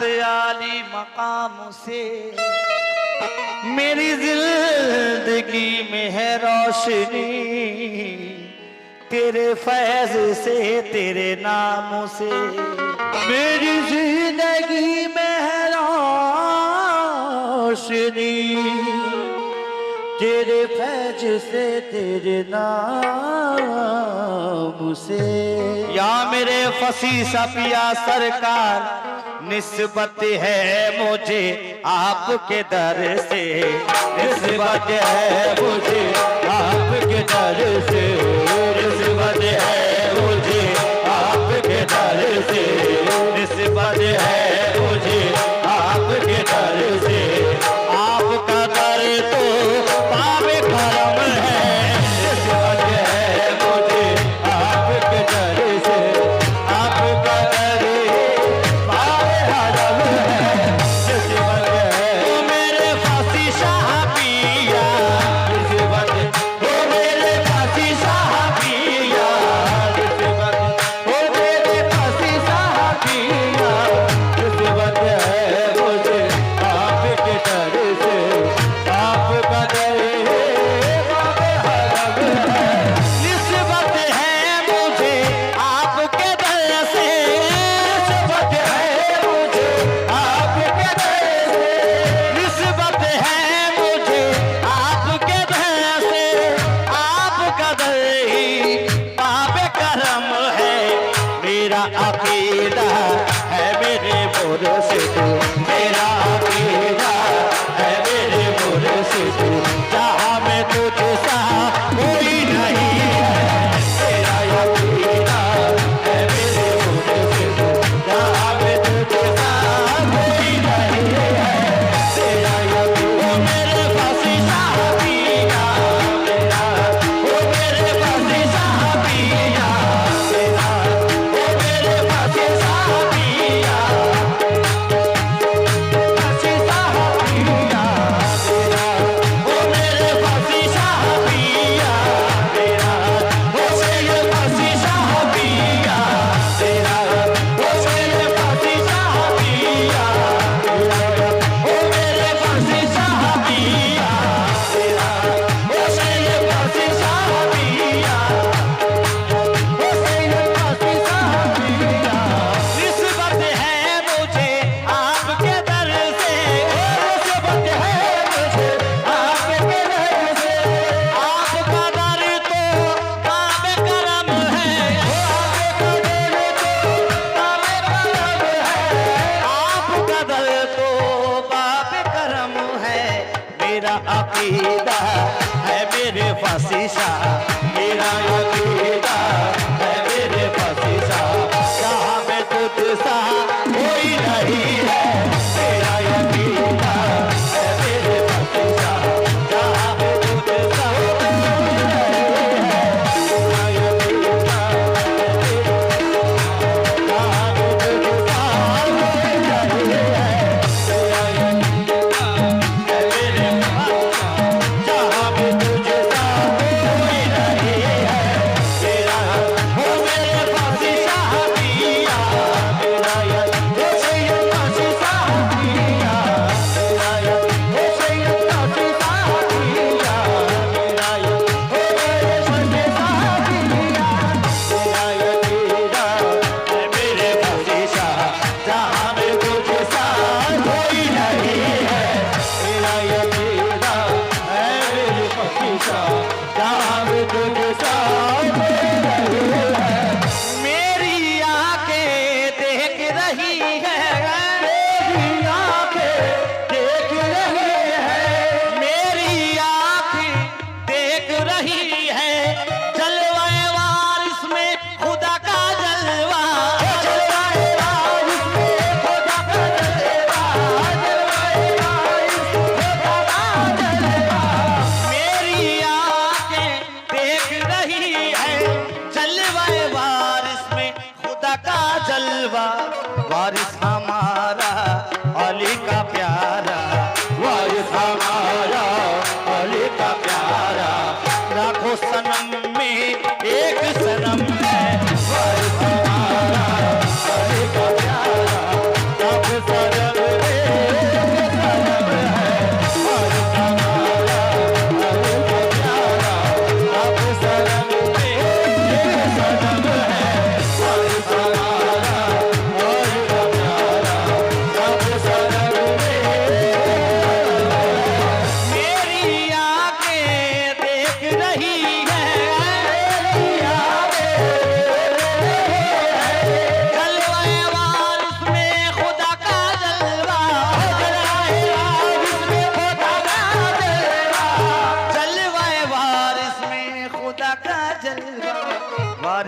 आली मकाम से मेरी जिंदगी में है रोशनी, तेरे फैज से तेरे नाम से मेरी जिंदगी में है रोशनी, तेरे फैज से तेरे नाम से। या मेरे फसी सपिया सरकार, निस्बत है मुझे आपके दर से, निस्बत है मुझे आपके दर से, निस्बत है मुझे आपके दर से, निस्बत है मुझे आपके दर से। आपका दर तो बाबे करम है, निस्बत है मुझे आपके दर से, आपका दर बाबे करम है, निस्बत है। वो मेरे फांसी शाह पिया, निस्बत वो मेरे फांसी शाह पिया, निस्बत वो मेरे फांसी शाह पिया, निस्बत है मुझे आपके दर से, आपका दर बाबे हरम है, निस्बत है मुझे आपके दर से, निस्बत है मुझे आपके दर से, निस्बत है मुझे आपके दर से। आपका दर ही बाबे करम है, मेरा अकीदा है मेरे मुर्शिद, मेरा अकीदा है मेरे मुर्शिद, जहाँ में तुझसा कोई नहीं है, मेरा अकीदा है मेरे मुर्शिद, जहाँ में तुझसा कोई नहीं है, तेरा अकीदा। वो मेरे फांसी शाह पिया मेरा, वो मेरे फांसी शाह पिया मेरा, वो मेरे फांसी शाह पिया, फांसी शाह पिया मेरा, वो मेरे फांसी शाह पिया मेरा, वो मेरे फांसी शाह पिया मेरा, वो मेरे फांसी शाह पिया मेरा, वो मेरे फांसी शाह पिया मेरा, वो मेरे फांसी शाह पिया, वो मेरे फांसी शाह पिया। निस्बत है मुझे आपके दर से, निस्बत है मुझे आपके दर से। आपका दर तो बाबे करम है, आपका दर तो बाबे करम है, आपका दर तो बाबे करम है। मेरा अकीदा है मेरे फांसी शाह, मेरा अकीदा है मेरे फांसी शाह, जहाँ में तुझसा कोई नहीं है, मेरा अकीदा है मेरे फांसी शाह, जहाँ में तुझसा कोई नहीं है, मेरा अकीदा है मेरे, जहाँ में तुझसा कोई नहीं है, मेरा अकीदा है मेरे फांसी शाह, जहाँ में तुझसा कोई नहीं है, तेरा वो मेरे फांसी शाह पिया मेरा, वो सैयद फांसी शाह पिया मेरा, वो सैयद फांसी शाह पिया मेरा, वो मेरे फांसी शाह पिया मेरा, अकीदा है मेरे फांसी शाह, जहाँ में तुझसा कोई नहीं है, मेरा अकीदा है मेरे फांसी शाह, जहाँ में तुझसा कोई नहीं है। मेरी आंखें देख रही है, मेरी आंखें देख रही है, मेरी आंखें देख रही है, जलवाए वारिस में खुदा का जलवा, जलवाए वारिस में खुदा का जलवा, जलवाए वारिस में खुदा का जलवा। मेरी आंखें देख रही है, जलवाए वारिस में खुदा का जलवा, वारिस हमारा अली का प्यारा, वारिस हमारा अली का प्यारा, लाखों सनम में एक सनम है, वारिस हमारा अली का प्यारा, लाखों सनम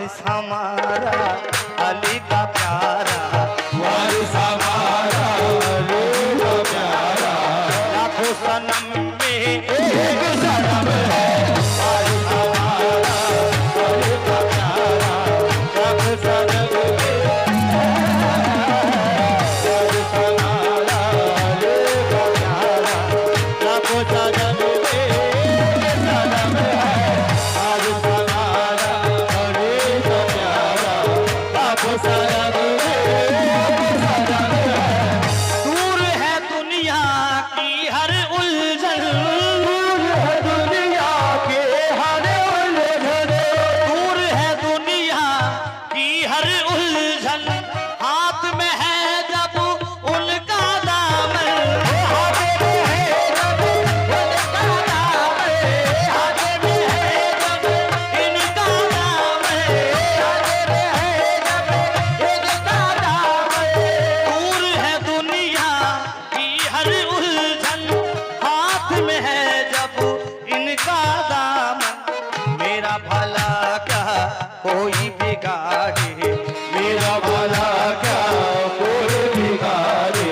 वारिस हमारा अली का प्यारा, वारिस हमारा अली का प्यारा, लाखों सनम में एक सनम है। वारिस हमारा अली का प्यारा, लाखों सनम में वारिस हमारा अली का प्यारा, लाखों सनम में एक सनम है। वारिस हमारा अली का प्यारा, लाखों सनम में दूर है दुनिया की हर उलझन, दूर है दुनिया के हर उलझन, दूर है दुनिया की हर उलझन, हाथ में है जब उनका दामन, हाथ में है जब उनका दामन, हाथ में है जब इनका दामन, हाथ में है जब इनका दामन। दूर है दुनिया की हर उलझन, हाथ में है जब इनका दामन। मेरा भला क्या कोई बिगाड़े, मेरा भला क्या कोई बिगाड़े,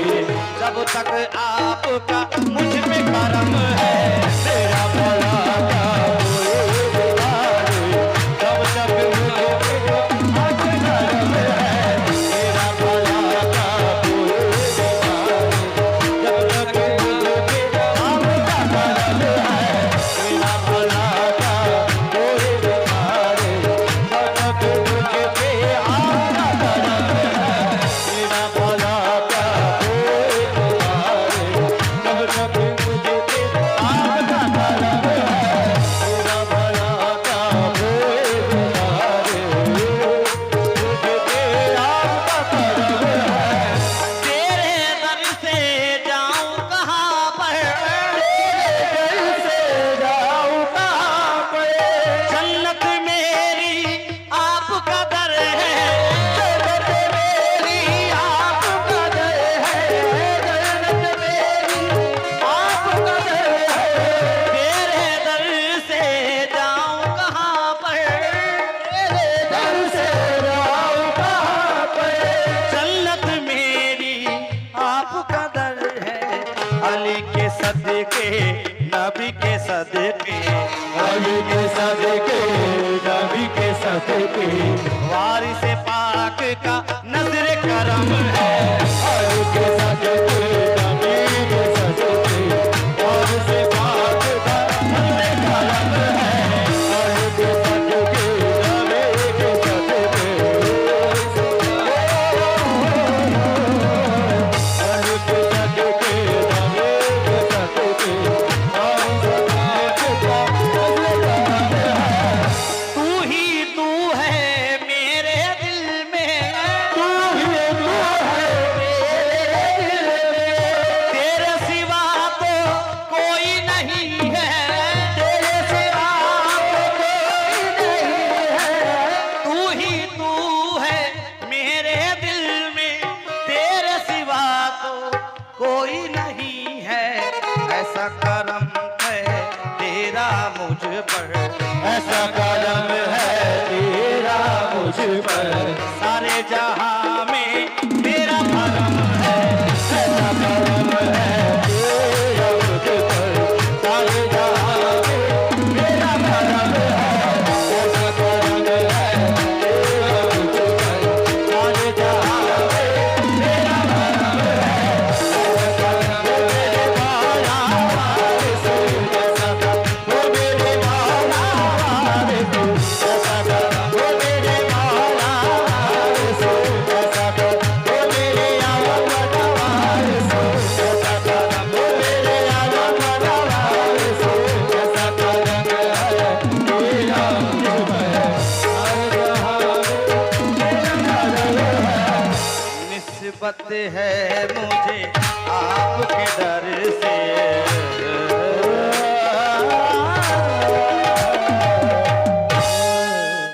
जब तक आपका मुझ में करम है। मेरा भला क्या कोई बिगाड़े, जब तक मुझे आज करम है। मेरा भला क्या कोई बिगाड़े, जब तक मुझे आपका करम है। मेरा भला क्या कोई बिगाड़े, जब तक मुझे आपका करम है। मेरा भला क्या कोई बिगाड़े, जब तक मुझे आपका करम है। मेरा भला क्या कोई बिगाड़े, मुझे आपका करम है। तेरे दर से जाऊं कहाँ पर, कैसे जाऊं कहाँ पे, जन्नत मेरी आपका दर है, जन्नत मेरी आपका दर है, जन्नत मेरी आपका दर है। तेरे दर से जाऊं कहाँ पर, तेरे दर से जाऊं कहाँ पे, जन्नत मेरी आपका दर है। अली के सदके नबी के सदके, अली के सदके नबी के सदके, वारिस पाक का नजर करम है। अली के सदके नबी के सदके, और से पाक का नज़र करम है। अली के सदके नबी के सदके, अली के सदके नबी के सदके, और से पाक का नज़र करम है। तू ही तू है मेरे दिल में, तू ही तू है मेरे दिल में, तेरे सिवा तो कोई नहीं है, तेरे सिवा कोई नहीं है। तू ही तू है मेरे दिल में, तेरे सिवा तो कोई नहीं है। ऐसा करम है तेरा मुझ पर, ऐसा करम है तेरा मुझ पर, सारे जहां में तेरा भरम है। ऐसा करम है तेरा मुझ पर, सारे जहां में मेरा करम है। ऐसा करम है तेरा मुझ पर, सारे जहां में मेरा करम है। ऐसा करम है मेरे मौला वारिस जैसा था वो मेरे मौला वारिस, ऐसा करम वो मेरे मौला वारिस जैसा था वो मेरे आलम वारिस, ऐसा करम वो मेरे आलम वारिस, ऐसा करम है तेरा मुझ पर, हर जहां में मेरा करम है। निस्बत है मुझे आपके दर से,